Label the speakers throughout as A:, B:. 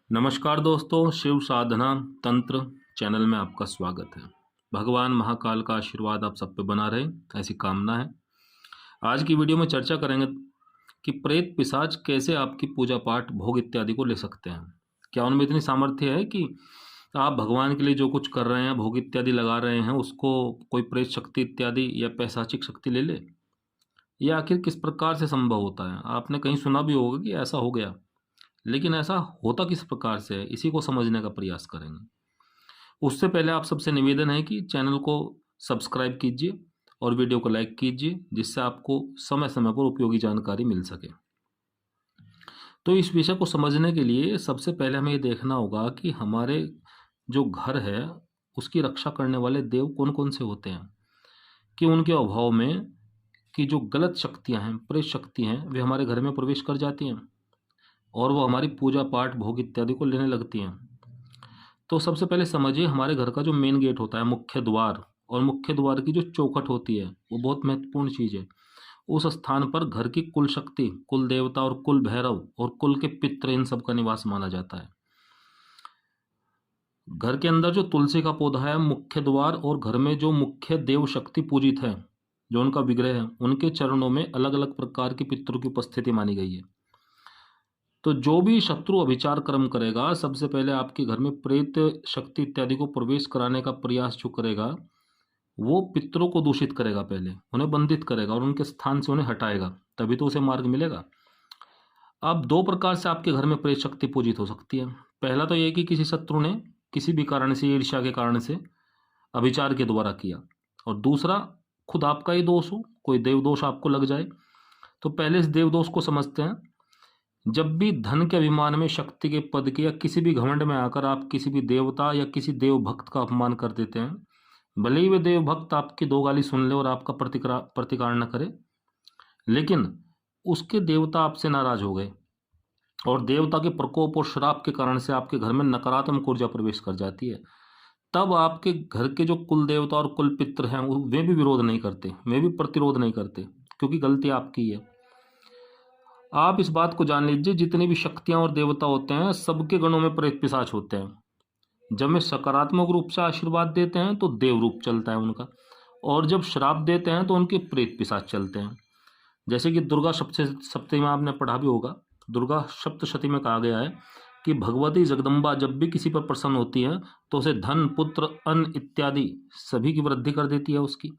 A: नमस्कार दोस्तों, शिव साधना तंत्र चैनल में आपका स्वागत है। भगवान महाकाल का आशीर्वाद आप सब पे बना रहे, ऐसी कामना है। आज की वीडियो में चर्चा करेंगे कि प्रेत पिशाच कैसे आपकी पूजा पाठ भोग इत्यादि को ले सकते हैं। क्या उनमें इतनी सामर्थ्य है कि आप भगवान के लिए जो कुछ कर रहे हैं, भोग इत्यादि लगा रहे हैं, उसको कोई प्रेत शक्ति इत्यादि या पैशाचिक शक्ति ले ले? यह आखिर किस प्रकार से संभव होता है? आपने कहीं सुना भी होगा कि ऐसा हो गया, लेकिन ऐसा होता किस प्रकार से है, इसी को समझने का प्रयास करेंगे। उससे पहले आप सबसे निवेदन है कि चैनल को सब्सक्राइब कीजिए और वीडियो को लाइक कीजिए, जिससे आपको समय समय पर उपयोगी जानकारी मिल सके। तो इस विषय को समझने के लिए सबसे पहले हमें ये देखना होगा कि हमारे जो घर है उसकी रक्षा करने वाले देव कौन कौन से होते हैं, कि उनके अभाव में कि जो गलत शक्तियां हैं, प्रेत शक्ति हैं, वे हमारे घर में प्रवेश कर जाती हैं और वो हमारी पूजा पाठ भोग इत्यादि को लेने लगती हैं। तो सबसे पहले समझिए, हमारे घर का जो मेन गेट होता है, मुख्य द्वार, और मुख्य द्वार की जो चौखट होती है वो बहुत महत्वपूर्ण चीज़ है। उस स्थान पर घर की कुल शक्ति, कुल देवता और कुल भैरव और कुल के पितृ, इन सब का निवास माना जाता है। घर के अंदर जो तुलसी का पौधा है, मुख्य द्वार और घर में जो मुख्य देव शक्ति पूजित है, जो उनका विग्रह है, उनके चरणों में अलग अलग प्रकार के पितरों की उपस्थिति मानी गई है। तो जो भी शत्रु अभिचार कर्म करेगा, सबसे पहले आपके घर में प्रेत शक्ति इत्यादि को प्रवेश कराने का प्रयास जो करेगा, वो पितरों को दूषित करेगा, पहले उन्हें बंधित करेगा और उनके स्थान से उन्हें हटाएगा, तभी तो उसे मार्ग मिलेगा। अब दो प्रकार से आपके घर में प्रेत शक्ति पूजित हो सकती है। पहला तो यह कि किसी शत्रु ने किसी भी कारण से, ईर्ष्या के कारण से अभिचार के द्वारा किया, और दूसरा खुद आपका ही दोष हो, कोई देव दोष आपको लग जाए। तो पहले इस देव दोष को समझते हैं। जब भी धन के अभिमान में, शक्ति के पद के या किसी भी घमंड में आकर आप किसी भी देवता या किसी देव भक्त का अपमान कर देते हैं, भले ही वे देव भक्त आपकी दो गाली सुन ले और आपका प्रतिकार न करे, लेकिन उसके देवता आपसे नाराज हो गए और देवता के प्रकोप और श्राप के कारण से आपके घर में नकारात्मक ऊर्जा प्रवेश कर जाती है, तब आपके घर के जो कुल देवता और कुल पितृ हैं वे भी विरोध नहीं करते, वे भी प्रतिरोध नहीं करते, क्योंकि गलती आपकी है। आप इस बात को जान लीजिए, जितनी भी शक्तियां और देवता होते हैं, सबके गणों में प्रेत पिशाच होते हैं। जब वे सकारात्मक रूप से आशीर्वाद देते हैं तो देव रूप चलता है उनका, और जब श्राप देते हैं तो उनके प्रेत पिशाच चलते हैं। जैसे कि दुर्गा सप्तशती में आपने पढ़ा भी होगा, दुर्गा सप्तशती में कहा गया है कि भगवती जगदम्बा जब भी किसी पर प्रसन्न होती है तो उसे धन, पुत्र, अन्न इत्यादि सभी की वृद्धि कर देती है उसकी,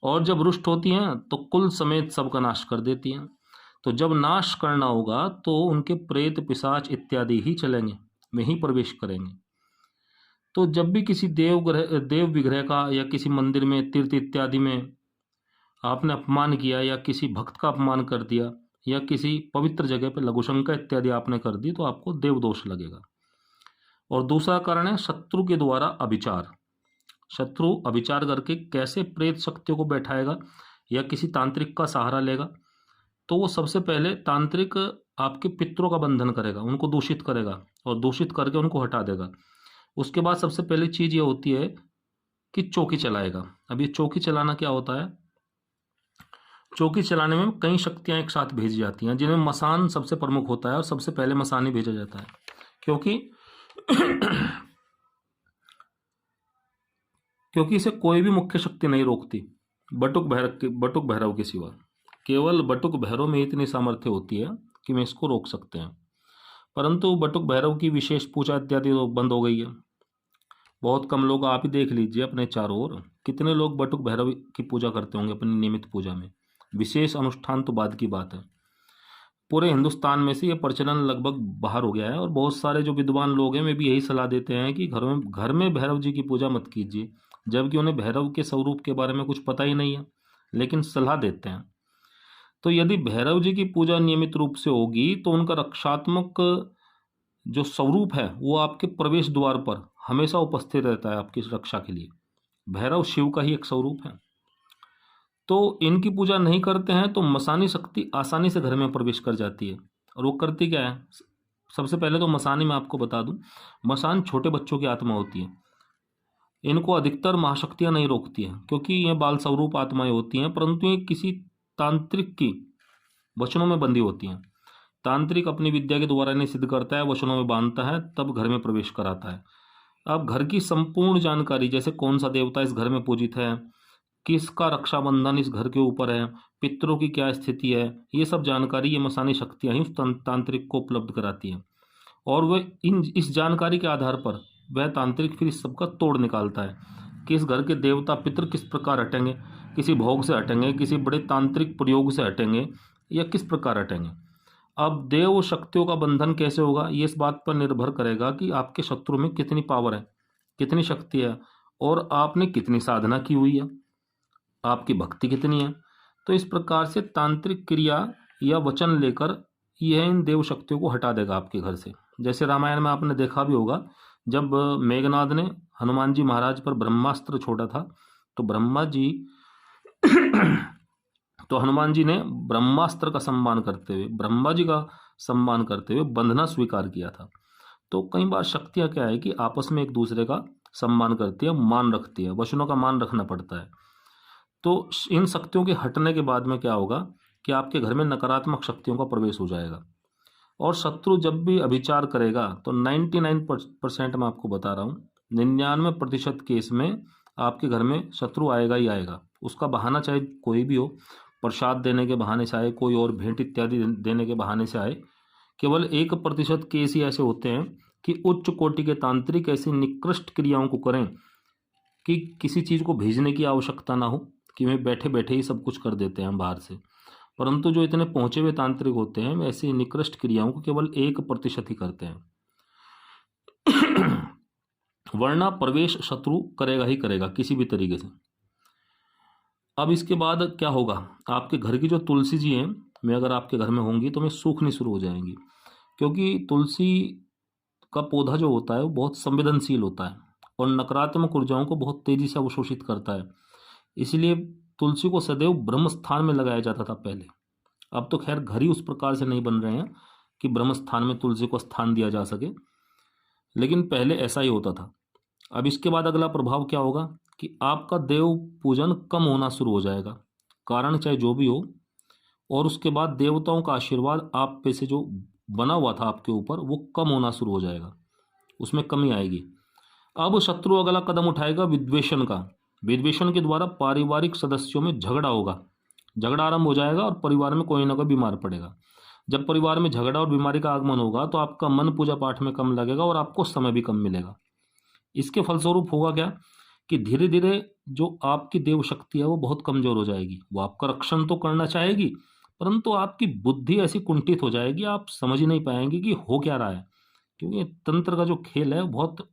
A: और जब रुष्ट होती हैं तो कुल समेत सबका नाश कर देती हैं। तो जब नाश करना होगा तो उनके प्रेत पिशाच इत्यादि ही चलेंगे, में ही प्रवेश करेंगे। तो जब भी किसी देव विग्रह का या किसी मंदिर में, तीर्थ इत्यादि में आपने अपमान किया या किसी भक्त का अपमान कर दिया या किसी पवित्र जगह पर लघुशंका इत्यादि आपने कर दी, तो आपको देव दोष लगेगा। और दूसरा कारण है शत्रु के द्वारा अभिचार। शत्रु अभिचार करके कैसे प्रेत शक्तियों को बैठाएगा या किसी तांत्रिक का सहारा लेगा, तो वो सबसे पहले तांत्रिक आपके पितरों का बंधन करेगा, उनको दूषित करेगा और दूषित करके उनको हटा देगा। उसके बाद सबसे पहली चीज़ ये होती है कि चौकी चलाएगा। अब ये चौकी चलाना क्या होता है? चौकी चलाने में कई शक्तियां एक साथ भेजी जाती हैं, जिनमें मसान सबसे प्रमुख होता है, और सबसे पहले मसान ही भेजा जाता है, क्योंकि क्योंकि इसे कोई भी मुख्य शक्ति नहीं रोकती, बटुक भैरव के सिवा। केवल बटुक भैरव में इतनी सामर्थ्य होती है कि मैं इसको रोक सकते हैं, परंतु बटुक भैरव की विशेष पूजा इत्यादि तो बंद हो गई है। बहुत कम लोग, आप ही देख लीजिए अपने चारों ओर, कितने लोग बटुक भैरव की पूजा करते होंगे अपनी नियमित पूजा में। विशेष अनुष्ठान तो बाद की बात है। पूरे हिंदुस्तान में से ये प्रचलन लगभग बाहर हो गया है, और बहुत सारे जो विद्वान लोग हैं वे भी यही सलाह देते हैं कि घर में भैरव जी की पूजा मत कीजिए, जबकि उन्हें भैरव के स्वरूप के बारे में कुछ पता ही नहीं है, लेकिन सलाह देते हैं। तो यदि भैरव जी की पूजा नियमित रूप से होगी तो उनका रक्षात्मक जो स्वरूप है वो आपके प्रवेश द्वार पर हमेशा उपस्थित रहता है आपकी रक्षा के लिए। भैरव शिव का ही एक स्वरूप है। तो इनकी पूजा नहीं करते हैं तो मसानी शक्ति आसानी से घर में प्रवेश कर जाती है। और वो करती क्या है? सबसे पहले तो मसानी में आपको बता दूं, मसान छोटे बच्चों की आत्मा होती है। इनको अधिकतर महाशक्तियां नहीं रोकती हैं, क्योंकि ये बाल स्वरूप आत्माएं होती हैं, परंतु ये किसी तांत्रिक की वचनों में बंधी होती हैं। तांत्रिक अपनी विद्या के द्वारा इन्हें सिद्ध करता है, वचनों में बांधता है, तब घर में प्रवेश कराता है। अब घर की संपूर्ण जानकारी, जैसे कौन सा देवता इस घर में पूजित है, किसका रक्षाबंधन इस घर के ऊपर है, पितरों की क्या स्थिति है, ये सब जानकारी ये मसानी शक्तियाँ ही उस तांत्रिक को उपलब्ध कराती हैं। और वह इस जानकारी के आधार पर वह तांत्रिक फिर इस सब का तोड़ निकालता है कि इस घर के देवता पितर किस प्रकार हटेंगे, किसी भोग से हटेंगे, किसी बड़े तांत्रिक प्रयोग से हटेंगे, या किस प्रकार हटेंगे। अब देव शक्तियों का बंधन कैसे होगा, ये इस बात पर निर्भर करेगा कि आपके शत्रु में कितनी पावर है, कितनी शक्ति है, और आपने कितनी साधना की हुई है, आपकी भक्ति कितनी है। तो इस प्रकार से तांत्रिक क्रिया या वचन लेकर यह इन देव शक्तियों को हटा देगा आपके घर से। जैसे रामायण में आपने देखा भी होगा, जब मेघनाद ने हनुमान जी महाराज पर ब्रह्मास्त्र छोड़ा था, तो हनुमान जी ने ब्रह्मास्त्र का सम्मान करते हुए, ब्रह्मा जी का सम्मान करते हुए बंधना स्वीकार किया था। तो कई बार शक्तियाँ क्या है कि आपस में एक दूसरे का सम्मान करती है, मान रखती है, वचनों का मान रखना पड़ता है। तो इन शक्तियों के हटने के बाद में क्या होगा कि आपके घर में नकारात्मक शक्तियों का प्रवेश हो जाएगा। और शत्रु जब भी अभिचार करेगा तो 99% मैं आपको बता रहा हूँ, 99% केस में आपके घर में शत्रु आएगा ही आएगा। उसका बहाना चाहे कोई भी हो, प्रसाद देने के बहाने से आए, कोई और भेंट इत्यादि देने के बहाने से आए। केवल 1% केस ही ऐसे होते हैं कि उच्च कोटि के तांत्रिक ऐसी निकृष्ट क्रियाओं को करें कि किसी चीज़ को भेजने की आवश्यकता ना हो, कि वे बैठे बैठे ही सब कुछ कर देते हैं बाहर से। परंतु जो इतने पहुंचे हुए तांत्रिक होते हैं, ऐसी निकृष्ट क्रियाओं को केवल 1% ही करते हैं। वरना प्रवेश शत्रु करेगा ही करेगा किसी भी तरीके से। अब इसके बाद क्या होगा, आपके घर की जो तुलसी जी हैं, मैं अगर आपके घर में होंगी तो मैं सूखनी शुरू हो जाएंगी, क्योंकि तुलसी का पौधा जो होता है वो बहुत संवेदनशील होता है और नकारात्मक ऊर्जाओं को बहुत तेजी से अवशोषित करता है। इसलिए तुलसी को सदैव ब्रह्म स्थान में लगाया जाता था पहले। अब तो खैर घर ही उस प्रकार से नहीं बन रहे हैं कि ब्रह्म स्थान में तुलसी को स्थान दिया जा सके, लेकिन पहले ऐसा ही होता था। अब इसके बाद अगला प्रभाव क्या होगा कि आपका देव पूजन कम होना शुरू हो जाएगा, कारण चाहे जो भी हो। और उसके बाद देवताओं का आशीर्वाद आप पे से जो बना हुआ था आपके ऊपर, वो कम होना शुरू हो जाएगा, उसमें कमी आएगी। अब शत्रु अगला कदम उठाएगा विद्वेषण का। विद्वेषण के द्वारा पारिवारिक सदस्यों में झगड़ा होगा, झगड़ा आरंभ हो जाएगा और परिवार में कोई ना कोई बीमार पड़ेगा। जब परिवार में झगड़ा और बीमारी का आगमन होगा तो आपका मन पूजा पाठ में कम लगेगा और आपको समय भी कम मिलेगा। इसके फलस्वरूप होगा क्या कि धीरे धीरे जो आपकी देव शक्ति है वो बहुत कमजोर हो जाएगी। वो आपका रक्षण तो करना चाहेगी, परंतु आपकी बुद्धि ऐसी कुंठित हो जाएगी, आप समझ ही नहीं पाएंगे कि हो क्या रहा है। क्योंकि तंत्र का जो खेल है बहुत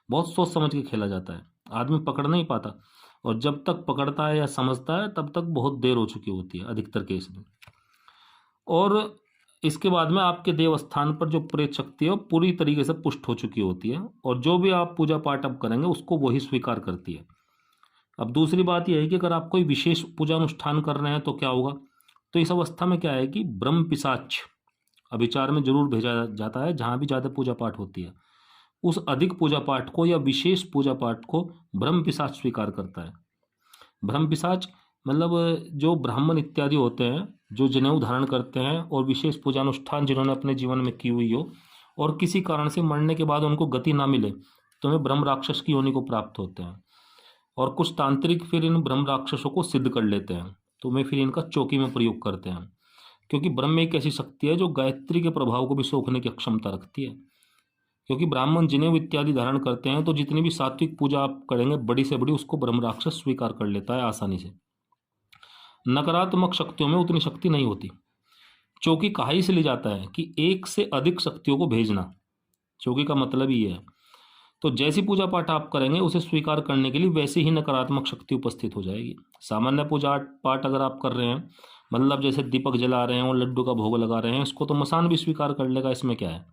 A: बहुत सोच समझ के खेला जाता है, आदमी पकड़ नहीं पाता, और जब तक पकड़ता है या समझता है तब तक बहुत देर हो चुकी होती है अधिकतर केस में। और इसके बाद में आपके देवस्थान पर जो प्रेत शक्ति है वो पूरी तरीके से पुष्ट हो चुकी होती है, और जो भी आप पूजा पाठ अब करेंगे उसको वही स्वीकार करती है। अब दूसरी बात यह है कि अगर आप कोई विशेष पूजा अनुष्ठान कर रहे हैं तो क्या होगा, तो इस अवस्था में क्या है कि ब्रह्म पिशाच अभिचार में जरूर भेजा जाता है। जहाँ भी ज़्यादा पूजा पाठ होती है उस अधिक पूजा पाठ को या विशेष पूजा पाठ को ब्रह्म पिशाच स्वीकार करता है। ब्रह्म पिशाच मतलब जो ब्राह्मण इत्यादि होते हैं, जो जनेऊ धारण करते हैं और विशेष पूजा अनुष्ठान जिन्होंने अपने जीवन में की हुई हो, और किसी कारण से मरने के बाद उनको गति ना मिले तो वे ब्रह्म राक्षस की योनि को प्राप्त होते हैं। और कुछ तांत्रिक फिर इन ब्रह्म राक्षसों को सिद्ध कर लेते हैं, तो वे फिर इनका चौकी में प्रयोग करते हैं। क्योंकि ब्रह्म एक ऐसी शक्ति है जो गायत्री के प्रभाव को भी सोखने की क्षमता रखती है। क्योंकि ब्राह्मण जनेऊ इत्यादि धारण करते हैं तो जितनी भी सात्विक पूजा आप करेंगे बड़ी से बड़ी, उसको ब्रह्म राक्षस स्वीकार कर लेता है आसानी से। नकारात्मक शक्तियों में उतनी शक्ति नहीं होती। चौकी कहा इसलिए जाता है कि एक से अधिक शक्तियों को भेजना, चौकी का मतलब ही है। तो जैसी पूजा पाठ आप करेंगे उसे स्वीकार करने के लिए वैसे ही नकारात्मक शक्ति उपस्थित हो जाएगी। सामान्य पूजा पाठ अगर आप कर रहे हैं, मतलब जैसे दीपक जला रहे हैं और लड्डू का भोग लगा रहे हैं, इसको तो मसान भी स्वीकार कर लेगा, इसमें क्या है।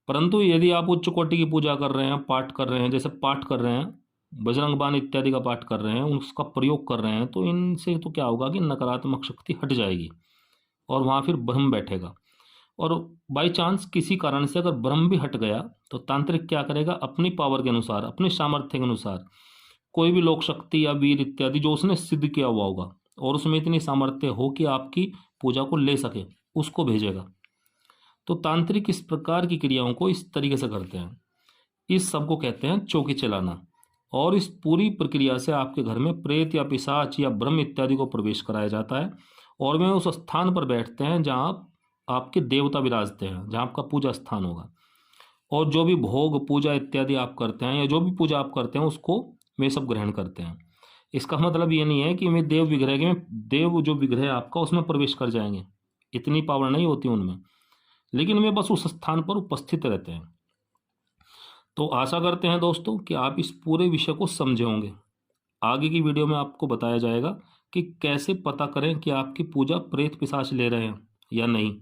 A: परंतु यदि आप उच्च कोटि की पूजा कर रहे हैं, पाठ कर रहे हैं, जैसे पाठ कर रहे हैं, बजरंग बाण इत्यादि का पाठ कर रहे हैं, उसका प्रयोग कर रहे हैं, तो इनसे तो क्या होगा कि नकारात्मक शक्ति हट जाएगी और वहाँ फिर ब्रह्म बैठेगा। और बाई चांस किसी कारण से अगर ब्रह्म भी हट गया तो तांत्रिक क्या करेगा, अपनी पावर के अनुसार, अपने सामर्थ्य के अनुसार कोई भी लोक शक्ति या वीर इत्यादि जो उसने सिद्ध किया हुआ होगा और उसमें इतनी सामर्थ्य हो कि आपकी पूजा को ले सके, उसको भेजेगा। तो तांत्रिक इस प्रकार की क्रियाओं को इस तरीके से करते हैं। इस सब को कहते हैं चौकी चलाना। और इस पूरी प्रक्रिया से आपके घर में प्रेत या पिशाच या ब्रह्म इत्यादि को प्रवेश कराया जाता है और वे उस स्थान पर बैठते हैं जहाँ आपके देवता विराजते हैं, जहाँ आपका पूजा स्थान होगा। और जो भी भोग पूजा इत्यादि आप करते हैं या जो भी पूजा आप करते हैं उसको वे सब ग्रहण करते हैं। इसका मतलब ये नहीं है कि वे देव विग्रह के देव जो विग्रह है आपका उसमें प्रवेश कर जाएंगे, इतनी पावर नहीं होती उनमें, लेकिन वे बस उस स्थान पर उपस्थित रहते हैं। तो आशा करते हैं दोस्तों कि आप इस पूरे विषय को समझे होंगे। आगे की वीडियो में आपको बताया जाएगा कि कैसे पता करें कि आपकी पूजा प्रेत पिशाच ले रहे हैं या नहीं,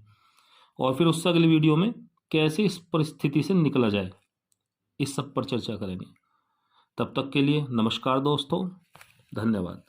A: और फिर उससे अगली वीडियो में कैसे इस परिस्थिति से निकला जाए, इस सब पर चर्चा करेंगे। तब तक के लिए नमस्कार दोस्तों, धन्यवाद।